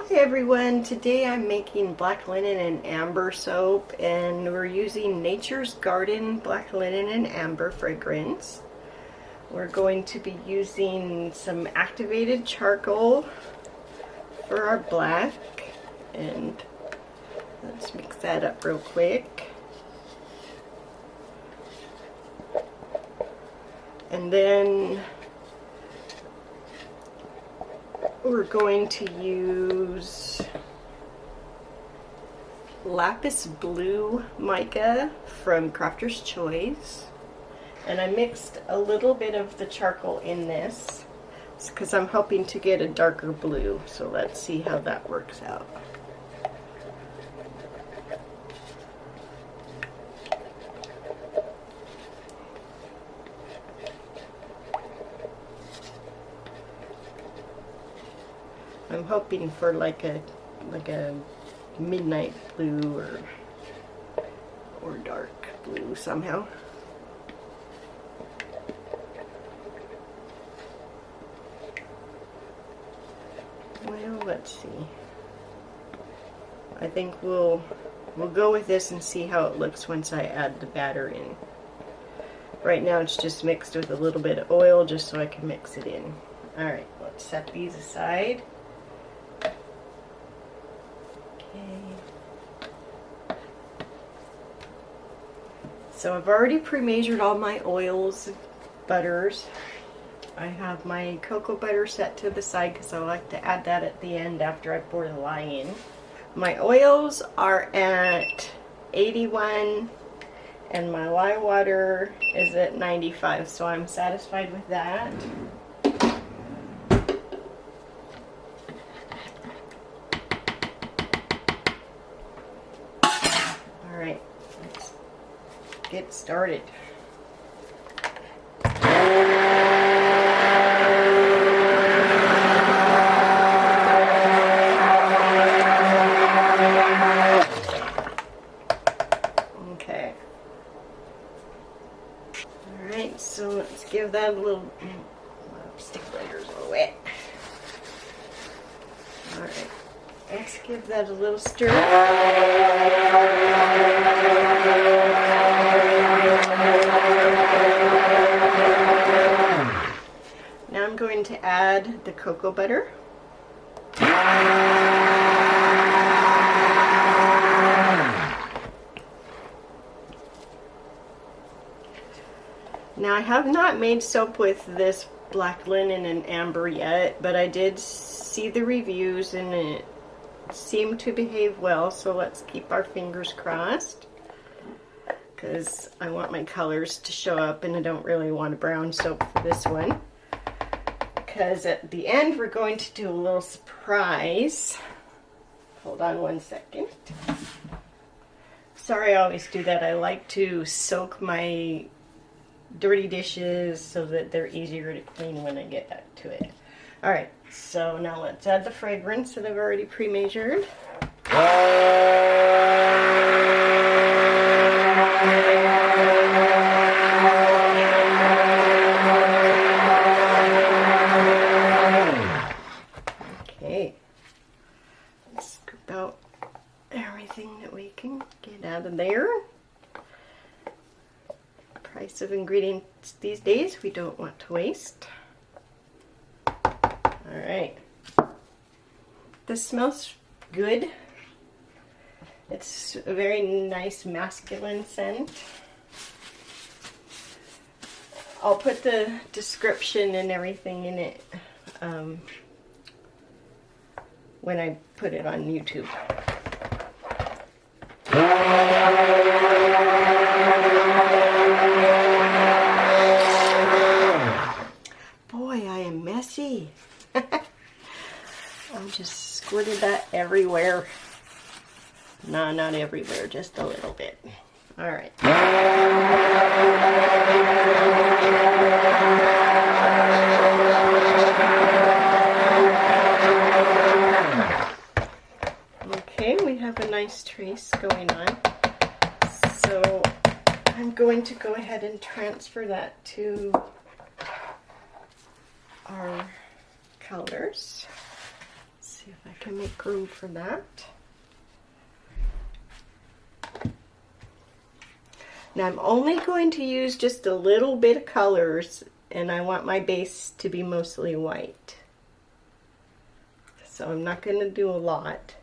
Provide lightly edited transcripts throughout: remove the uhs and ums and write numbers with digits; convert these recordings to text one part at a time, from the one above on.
Hi everyone, today I'm making black linen and amber soap, and we're using Nature's Garden black linen and amber fragrance. We're going to be using some activated charcoal for our black, and let's mix that up real quick. And then we're going to use lapis blue mica from Crafter's Choice, and I mixed a little bit of the charcoal in this because I'm hoping to get a darker blue, so let's see how that works out. I'm hoping for like a midnight blue or dark blue somehow. Well, let's see. I think we'll go with this and see how it looks once I add the batter in. Right now it's just mixed with a little bit of oil just so I can mix it in. Alright, let's set these aside. So I've already pre-measured all my oils, butters. I have my cocoa butter set to the side because I like to add that at the end after I pour the lye in. My oils are at 81 and my lye water is at 95, so I'm satisfied with that. Alright, let's get started. Okay. Alright, so let's give that a little, my stick lighters are wet. Alright, let's give that a little stir. Now I'm going to add the cocoa butter. Now I have not made soap with this black linen and amber yet, but I did see the reviews and it seemed to behave well, so let's keep our fingers crossed because I want my colors to show up and I don't really want a brown soap for this one. Because at the end we're going to do a little surprise. Hold on one second. Sorry, I always do that. I like to soak my dirty dishes so that they're easier to clean when I get back to it. Alright, so now let's add the fragrance that I've already pre-measured. Okay, let's scoop out everything that we can get out of there. Price of ingredients these days we don't want to waste. Alright, this smells good. It's a very nice masculine scent. I'll put the description and everything in it when I put it on YouTube. Boy, I am messy. I just squirted that everywhere. No, not everywhere, just a little bit. Alright. Okay, we have a nice trace going on. So I'm going to go ahead and transfer that to our colors. Let's See if I can make room for that. Now I'm only going to use just a little bit of colors, and I want my base to be mostly white. So I'm not going to do a lot.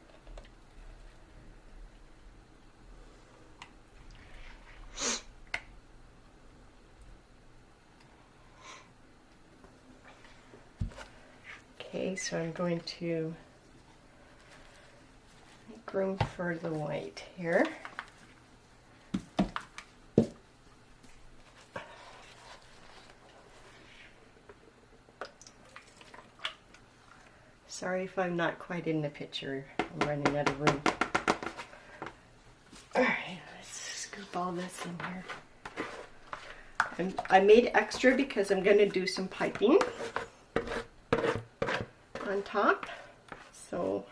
Okay, so I'm going to make room for the white here. Sorry if I'm not quite in the picture. I'm running out of room. Alright, let's scoop all this in here. I made extra because I'm going to do some piping on top. So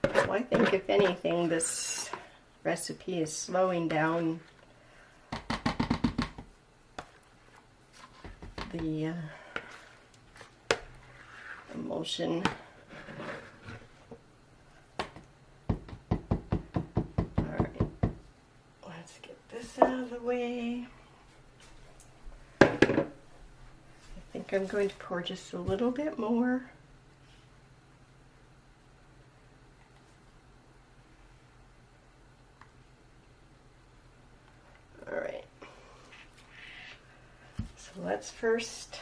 well, I think if anything this recipe is slowing down the emulsion. Alright, let's get this out of the way. I think I'm going to pour just a little bit more. Alright, so let's first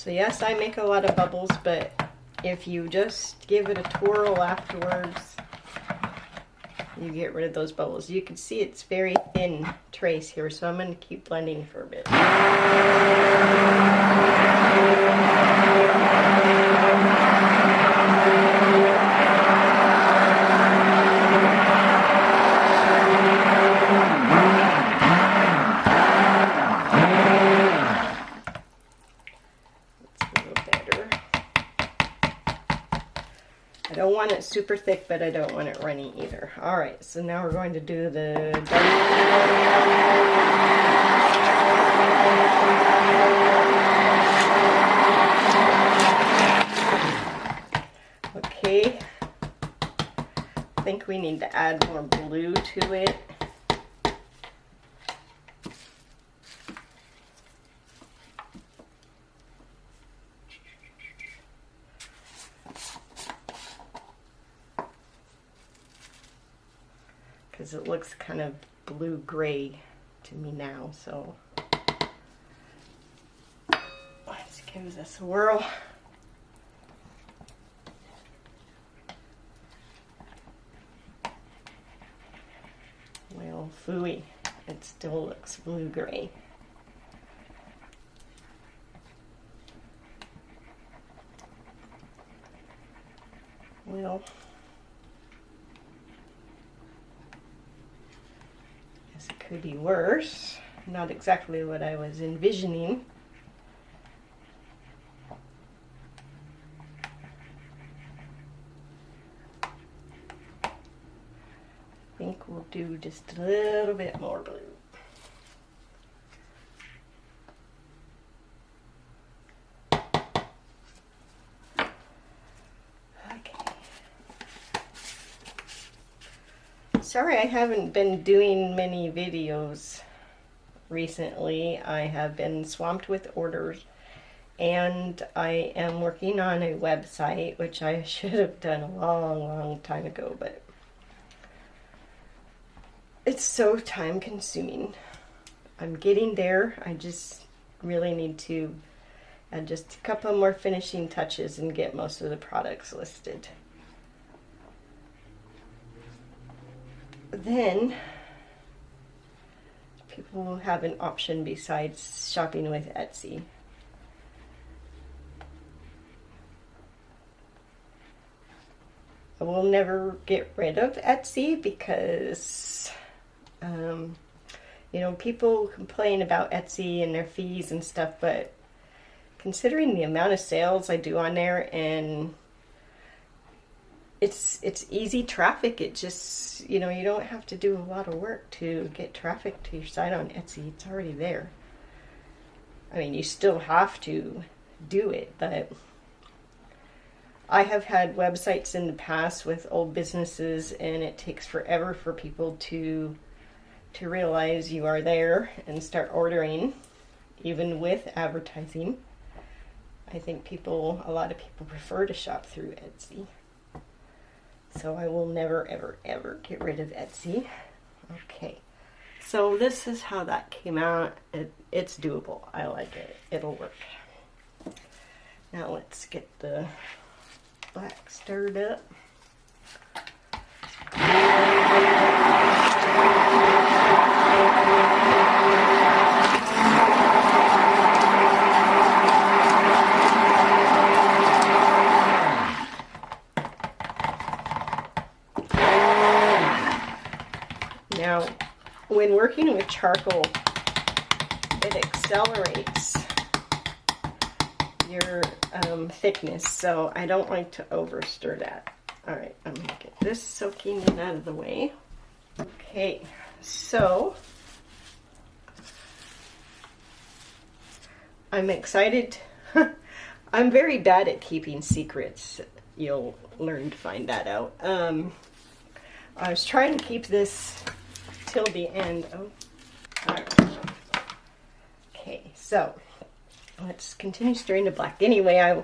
yes, I make a lot of bubbles, but if you just give it a twirl afterwards, you get rid of those bubbles. You can see it's very thin trace here, so I'm going to keep blending for a bit. I don't want it super thick, but I don't want it runny either. Alright, so now we're going to do the okay. I think we need to add more blue to it. Because it looks kind of blue-gray to me now, so let's give this a whirl. Well, phooey, it still looks blue-gray. Well, it could be worse. Not exactly what I was envisioning. I think we'll do just a little bit more blue. Sorry I haven't been doing many videos recently. I have been swamped with orders, and I am working on a website, which I should have done a long time ago, but it's so time consuming. I'm getting there. I just really need to add just a couple more finishing touches and get most of the products listed. Then people will have an option besides shopping with Etsy. I will never get rid of Etsy because, you know, people complain about Etsy and their fees and stuff, but considering the amount of sales I do on there, and it's easy traffic. It just, you know, you don't have to do a lot of work to get traffic to your site on Etsy. It's already there. I mean, you still have to do it, but I have had websites in the past with old businesses, and it takes forever for people to realize you are there and start ordering, even with advertising. I think a lot of people prefer to shop through Etsy. So I will never, ever, ever get rid of Etsy. Okay. So this is how that came out. It's doable. I like it. It'll work. Now let's get the black stirred up. Now, when working with charcoal, it accelerates your thickness, so I don't like to over stir that. All right, I'm gonna get this soaking in out of the way. Okay, so I'm excited. I'm very bad at keeping secrets. You'll learn to find that out. I was trying to keep this till the end. Oh, all right. Okay, so let's continue stirring the black. Anyway, I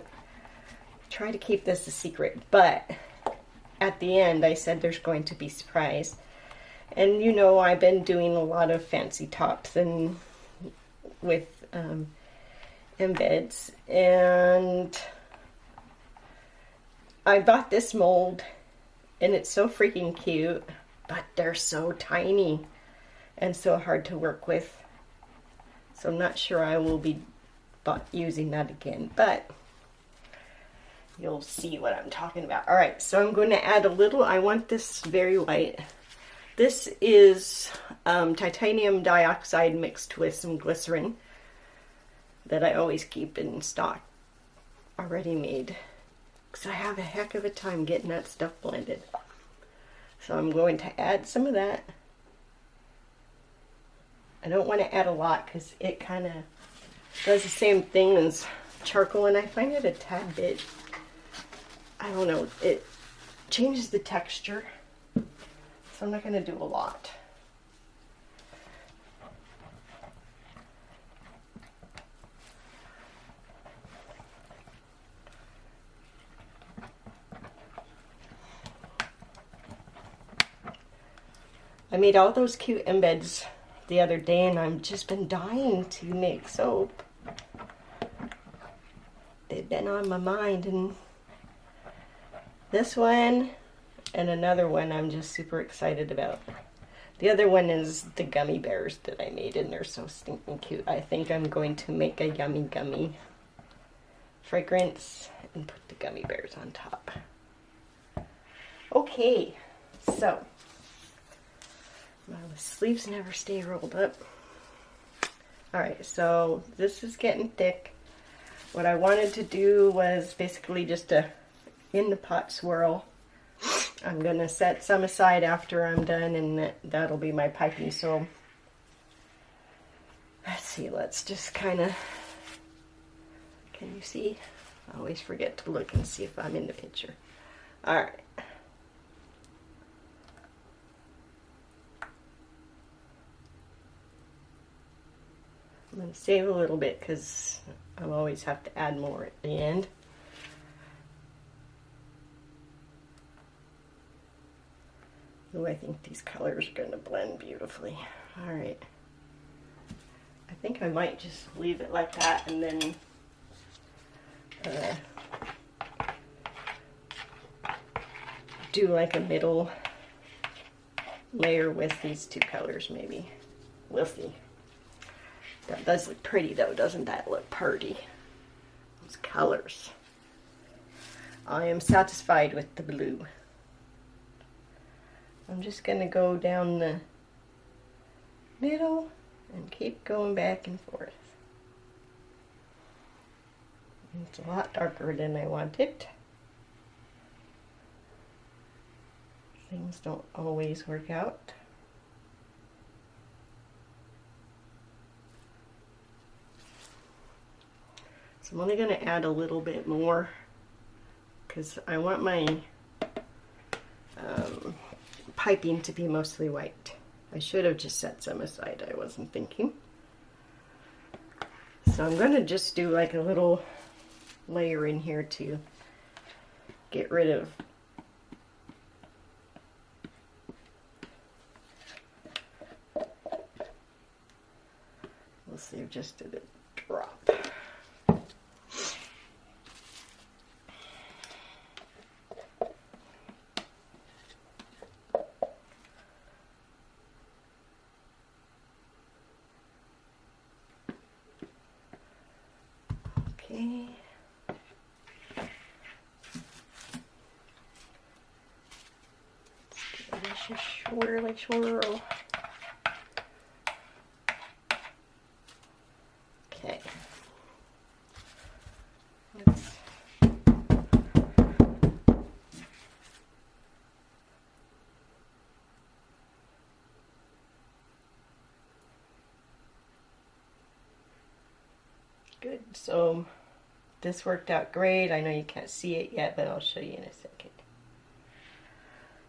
try to keep this a secret, but at the end I said there's going to be surprise. And you know, I've been doing a lot of fancy tops and with embeds, and I bought this mold, and it's so freaking cute, but they're so tiny and so hard to work with. So I'm not sure I will be using that again, but you'll see what I'm talking about. All right, so I'm going to add a little, I want this very light. This is titanium dioxide mixed with some glycerin that I always keep in stock, already made, because I have a heck of a time getting that stuff blended. So I'm going to add some of that. I don't want to add a lot because it kind of does the same thing as charcoal, and I find it a tad bit, I don't know, it changes the texture. So I'm not going to do a lot. I made all those cute embeds the other day, and I've just been dying to make soap. They've been on my mind, and this one and another one I'm just super excited about. The other one is the gummy bears that I made, and they're so stinking cute. I think I'm going to make a yummy gummy fragrance and put the gummy bears on top. Okay, so the sleeves never stay rolled up. Alright, so this is getting thick. What I wanted to do was basically just a in the pot swirl. I'm going to set some aside after I'm done, and that'll be my piping. So let's see, let's just kind of, can you see? I always forget to look and see if I'm in the picture. Alright. I'm going to save a little bit because I'll always have to add more at the end. Oh, I think these colors are going to blend beautifully. All right. I think I might just leave it like that and then do like a middle layer with these two colors maybe. We'll see. That does look pretty though, doesn't that look pretty? Those colors. I am satisfied with the blue. I'm just going to go down the middle and keep going back and forth. It's a lot darker than I want it. Things don't always work out. So I'm only going to add a little bit more because I want my piping to be mostly white. I should have just set some aside. I wasn't thinking. So I'm going to just do like a little layer in here to get rid of we'll see, just did a drop. Okay. Let's just swirl. Okay. Good. So this worked out great. I know you can't see it yet, but I'll show you in a second.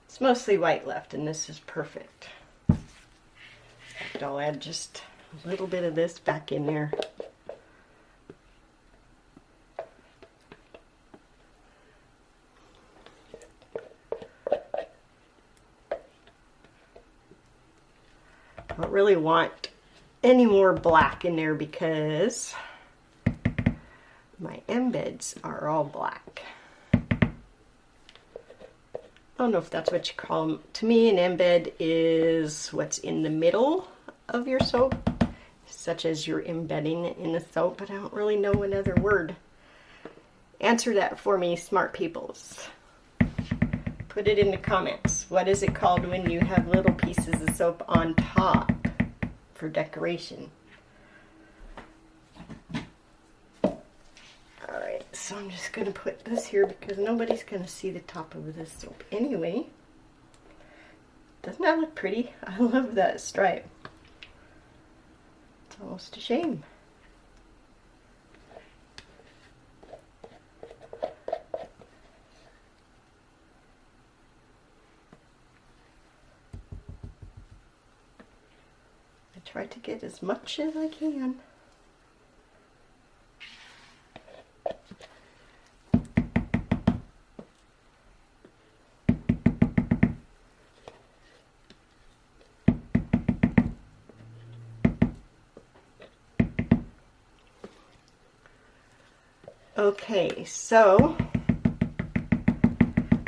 It's mostly white left, and this is perfect. In fact, I'll add just a little bit of this back in there. I don't really want any more black in there because my embeds are all black. I don't know if that's what you call them. To me, an embed is what's in the middle of your soap, such as you're embedding it in the soap, but I don't really know another word. Answer that for me, smart peoples. Put it in the comments. What is it called when you have little pieces of soap on top for decoration? Alright, so I'm just going to put this here because nobody's going to see the top of this soap anyway. Doesn't that look pretty? I love that stripe. It's almost a shame. I try to get as much as I can. Okay, so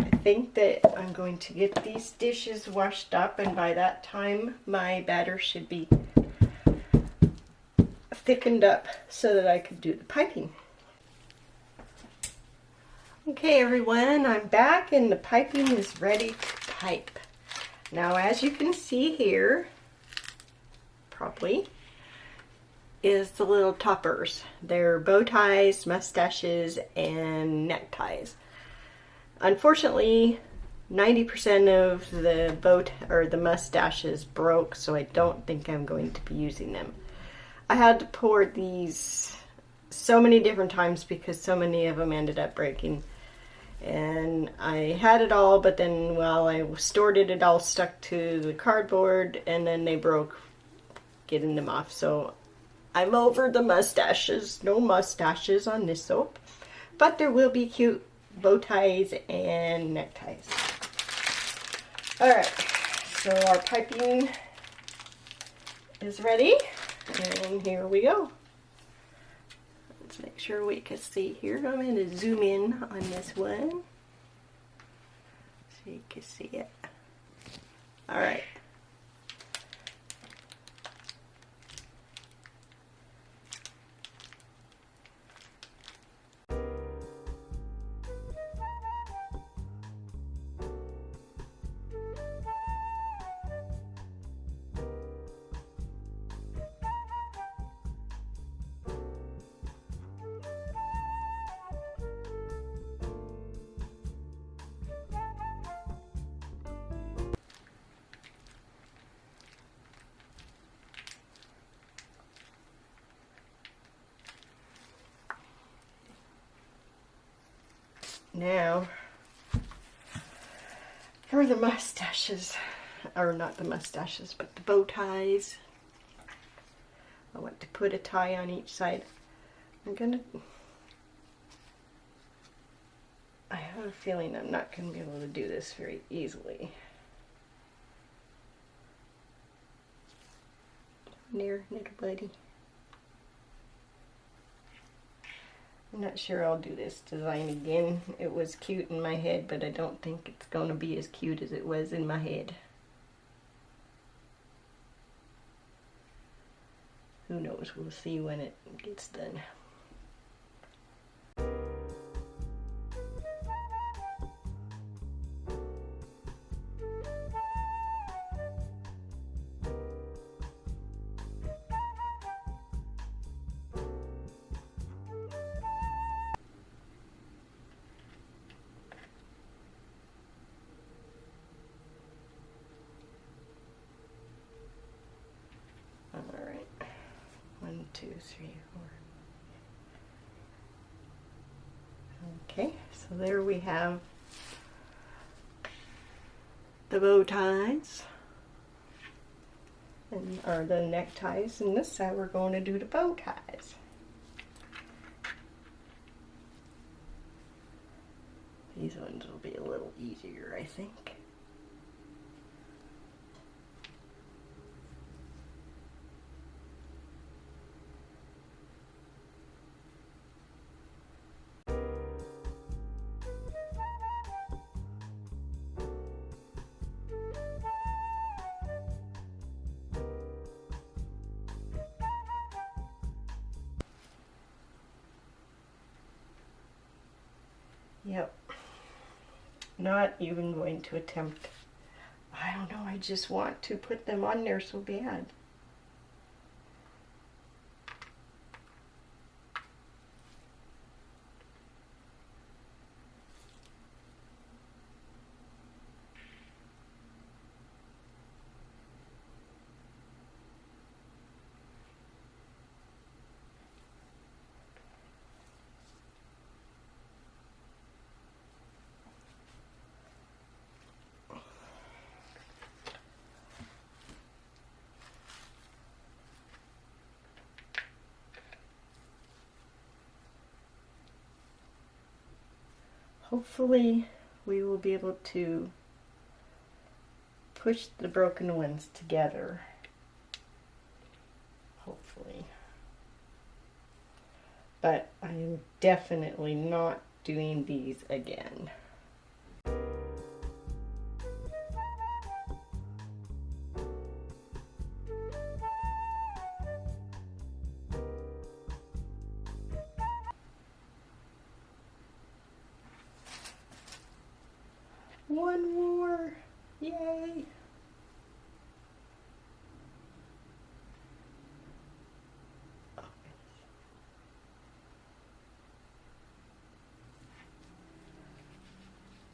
I think that I'm going to get these dishes washed up, and by that time my batter should be thickened up so that I could do the piping. Okay everyone, I'm back and the piping is ready to pipe. Now as you can see here, probably, is the little toppers. They're bow ties, mustaches, and neckties. Unfortunately, 90% of the the mustaches broke, so I don't think I'm going to be using them. I had to pour these so many different times because so many of them ended up breaking. And I had it all, but then while I stored it, it all stuck to the cardboard, and then they broke getting them off. So I'm over the mustaches. No mustaches on this soap. But there will be cute bow ties and neckties. Alright, so our piping is ready. And here we go. Let's make sure we can see here. I'm going to zoom in on this one so you can see it. Alright. Now, for the mustaches, or not the mustaches, but the bow ties. I want to put a tie on each side. I have a feeling I'm not going to be able to do this very easily. Near, little buddy. I'm not sure I'll do this design again. It was cute in my head, but I don't think it's going to be as cute as it was in my head. Who knows? We'll see when it gets done. Alright, 1, 2, 3, 4. Okay, so there we have the bow ties, or the neckties, and this side we're going to do the bow ties. These ones will be a little easier, I think. Yep. Not even going to attempt. I don't know, I just want to put them on there so bad. Hopefully we will be able to push the broken ones together. Hopefully. But I am definitely not doing these again. One more! Yay!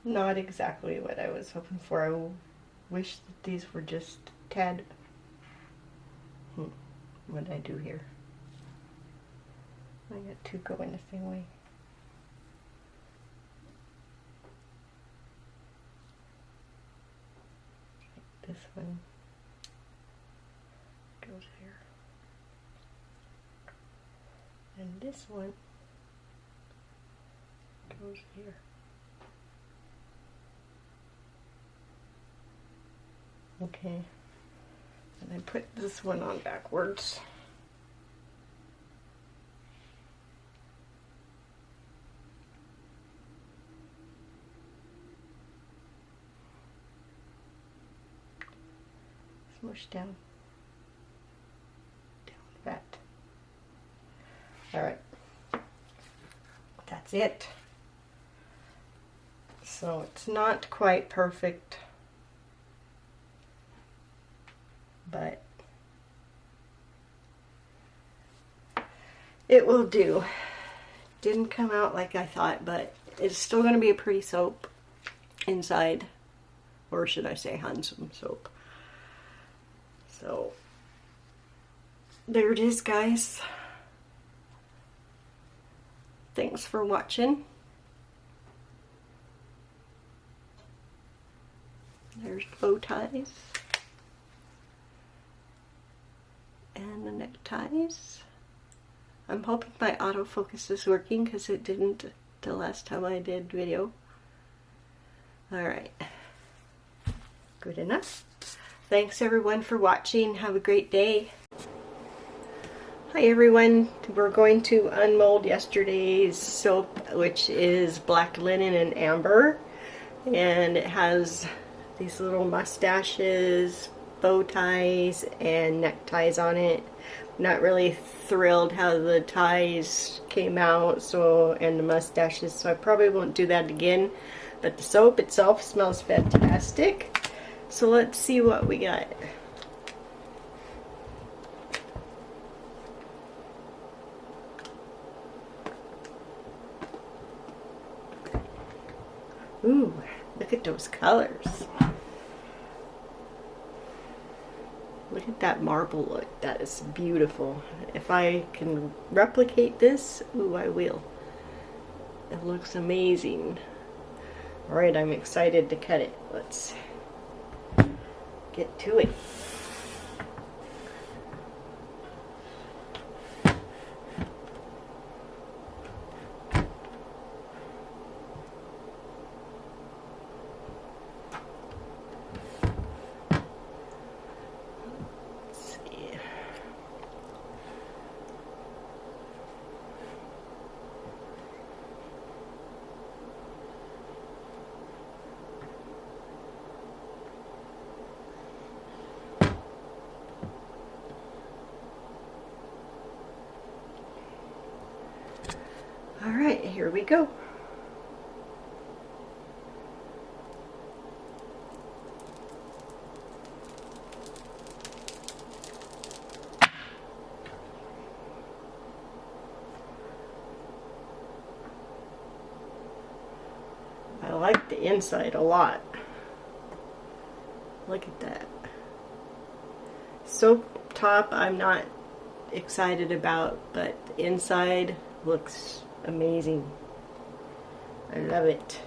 Not exactly what I was hoping for. I wish that these were just a tad. What did I do here? I got two going the same way. This one goes here. And this one goes here. Okay. And I put this one on backwards. Smush down. Down that. Alright. That's it. So it's not quite perfect, but it will do. Didn't come out like I thought, but it's still going to be a pretty soap inside, or should I say handsome soap. So there it is, guys. Thanks for watching. There's bow ties. And the neckties. I'm hoping my autofocus is working because it didn't the last time I did video. Alright. Good enough. Thanks everyone for watching. Have a great day. Hi everyone. We're going to unmold yesterday's soap, which is black linen and amber. And it has these little mustaches, bow ties, and neckties on it. Not really thrilled how the ties came out, and the mustaches, so I probably won't do that again. But the soap itself smells fantastic. So let's see what we got. Ooh, look at those colors. Look at that marble look. That is beautiful. If I can replicate this, ooh, I will. It looks amazing. Alright, I'm excited to cut it. Let's get to it. Alright, here we go. I like the inside a lot. Look at that. Soap top I'm not excited about, but the inside looks amazing. I love it.